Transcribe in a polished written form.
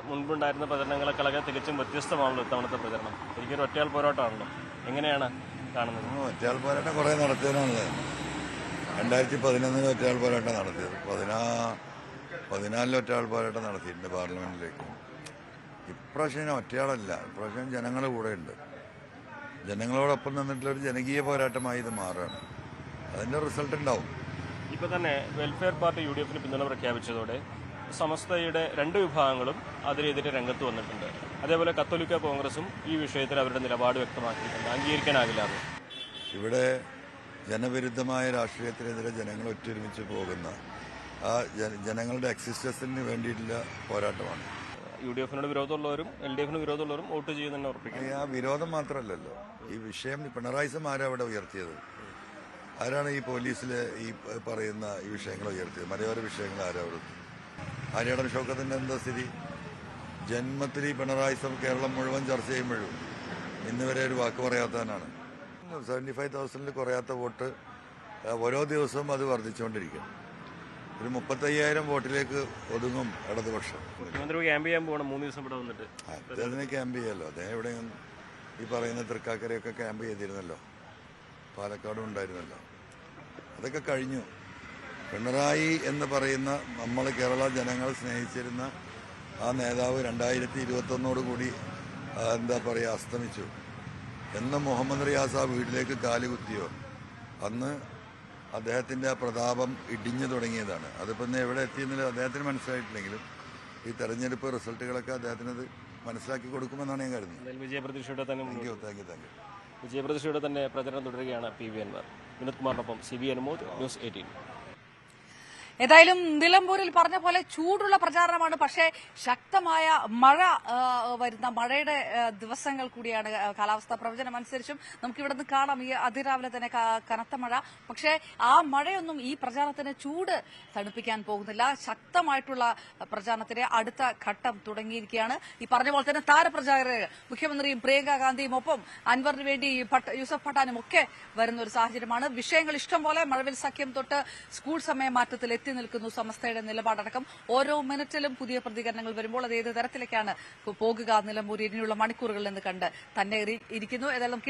മുൻപുണ്ടായിരുന്ന പ്രചരണങ്ങളെക്കാളൊക്കെ തികച്ചും വ്യത്യസ്തമാണല്ലോ ഇത്തവണത്തെ പ്രചരണം. എനിക്കൊരു ഒറ്റയാൾ പോരാട്ടമാണല്ലോ. എങ്ങനെയാണ് കാണുന്നത്? ഒറ്റയാൾ പോരാട്ടം കുറേ നടത്തിയതാണല്ലേ. 2011 ഒറ്റയാൾ പോരാട്ടം നടത്തിയത്, 14 ഒറ്റയാൾ പോരാട്ടം നടത്തിയിട്ടുണ്ട് പാർലമെന്റിലേക്ക്. ഇപ്രാവശ്യം ഒറ്റയാളല്ല, ഇപ്രാവശ്യം ജനങ്ങളുടെ കൂടെയുണ്ട്. ജനങ്ങളോടൊപ്പം നിന്നിട്ടുള്ളൊരു ജനകീയ പോരാട്ടമായി ഇത് മാറുകയാണ്. അതിന്റെ റിസൾട്ട് ഉണ്ടാവും. ഇപ്പൊ തന്നെ വെൽഫെയർ പാർട്ടി UDF പിന്തുണ പ്രഖ്യാപിച്ചതോടെ സമസ്തയുടെ രണ്ട് വിഭാഗങ്ങളും അതിനെതിരെ രംഗത്ത് വന്നിട്ടുണ്ട്. അതേപോലെ കത്തോലിക്ക കോൺഗ്രസും ഈ വിഷയത്തിൽ അവരുടെ നിലപാട് വ്യക്തമാക്കിയിട്ടുണ്ട്. അംഗീകരിക്കാനാകില്ല. ഇവിടെ ജനവിരുദ്ധമായ രാഷ്ട്രീയത്തിനെതിരെ ജനങ്ങൾ ഒത്തൊരുമിച്ച് പോകുന്ന ആ ജനങ്ങളുടെ എക്സിസ്റ്റൻസിന് വേണ്ടിയിട്ടുള്ള പോരാട്ടമാണ്. UDF വിരോധമുള്ളവരും LDF വിരോധമുള്ളവരും വോട്ട് ചെയ്യുന്നതന്നെ ഉറപ്പിക്കും. ആ വിരോധം മാത്രമല്ലല്ലോ, ഈ വിഷയം പിണറായി ആരാ അവിടെ ഉയർത്തിയത്? ആരാണ് ഈ പോലീസിലെ ഈ പറയുന്ന ഈ വിഷയങ്ങൾ ഉയർത്തിയത്? മലയോര വിഷയങ്ങൾ ആരാ ഉയർത്തി? ആര്യാടൻ ഷൗക്കത്തിന്റെ എന്താ സ്ഥിതി? ജന്മത്തിൽ ഈ പിണറായി കേരളം മുഴുവൻ ചർച്ച ചെയ്യുമ്പോഴും ഇന്ന് വരെ ഒരു വാക്ക് പറയാത്തവനാണ്. 75,000 കുറയാത്ത വോട്ട് ഓരോ ദിവസവും അത് വർദ്ധിച്ചുകൊണ്ടിരിക്കും. ഒരു 35,000 വോട്ടിലേക്ക് ഒതുങ്ങും ഇടതുപക്ഷം. മുഖ്യമന്ത്രി ക്യാമ്പ് ചെയ്യാൻ പോകണം 3 ദിവസം ഇവിടെ വന്നിട്ട്. അദ്ദേഹത്തിന് ക്യാമ്പ് ചെയ്യാമല്ലോ. അദ്ദേഹം ഇവിടെ ഈ പറയുന്ന തൃക്കാക്കരയൊക്കെ ക്യാമ്പ് ചെയ്തിരുന്നല്ലോ, പാലക്കാടും ഉണ്ടായിരുന്നല്ലോ. അതൊക്കെ കഴിഞ്ഞു. പിണറായി എന്ന് പറയുന്ന നമ്മൾ കേരള ജനങ്ങൾ സ്നേഹിച്ചിരുന്ന ആ നേതാവ് 2021 എന്താ പറയുക അസ്തമിച്ചു. എന്ന് മുഹമ്മദ് റിയാസ് ആ വീട്ടിലേക്ക് കാലുകുത്തിയോ അന്ന് അദ്ദേഹത്തിന്റെ പ്രതാപം ഇടിഞ്ഞു തുടങ്ങിയതാണ്. അതിപ്പോൾ ഇന്ന് എവിടെ എത്തിയെന്നില്ല അദ്ദേഹത്തിന് മനസ്സിലായിട്ടില്ലെങ്കിലും ഈ തെരഞ്ഞെടുപ്പ് റിസൾട്ടുകളൊക്കെ അദ്ദേഹത്തിനത് മനസ്സിലാക്കി കൊടുക്കുമെന്നാണ് ഞാൻ കരുതുന്നത്. വിജയപ്രതീക്ഷയുടെ താങ്ക് വിജയപ്രതീക്ഷയുടെ തന്നെ പ്രചരണം തുടരുകയാണ് PV അൻവർ. വിനോദ് കുമാറിനൊപ്പം CB അനുമോദ്, ന്യൂസ് 18. ഏതായാലും നിലമ്പൂരിൽ പറഞ്ഞ പോലെ ചൂടുള്ള പ്രചാരണമാണ്. പക്ഷേ ശക്തമായ മഴ വരുന്ന മഴയുടെ ദിവസങ്ങൾ കൂടിയാണ്. കാലാവസ്ഥാ പ്രവചനം അനുസരിച്ചും നമുക്കിവിടെ നിന്ന് കാണാം ഈ അതിരാവിലെ തന്നെ കനത്ത മഴ. പക്ഷേ ആ മഴയൊന്നും ഈ പ്രചാരണത്തിന് ചൂട് തണുപ്പിക്കാൻ പോകുന്നില്ല. ശക്തമായിട്ടുള്ള പ്രചാരണത്തിന്റെ അടുത്ത ഘട്ടം തുടങ്ങിയിരിക്കുകയാണ്. ഈ പറഞ്ഞ പോലെ തന്നെ താരപ്രചാരകർ മുഖ്യമന്ത്രിയും പ്രിയങ്ക ഗാന്ധിയും ഒപ്പം അൻവറിന് വേണ്ടി യൂസഫ് പഠാനും ഒക്കെ വരുന്ന ഒരു സാഹചര്യമാണ്. വിഷയങ്ങൾ ഇഷ്ടം പോലെ. മഴവിൽ സഖ്യം തൊട്ട് സ്കൂൾ സമയ മാറ്റത്തിൽ എത്തി നിൽക്കുന്നു സമസ്തയുടെ നിലപാടടക്കം. ഓരോ മിനിറ്റിലും പുതിയ പ്രതികരണങ്ങൾ വരുമ്പോൾ അത് ഏത് തരത്തിലേക്കാണ് പോകുക നിലമ്പൂർ ഇനിയുള്ള മണിക്കൂറുകളിൽ നിന്ന് കണ്ട് തന്നെ ഇരിക്കുന്നു. ഏതായാലും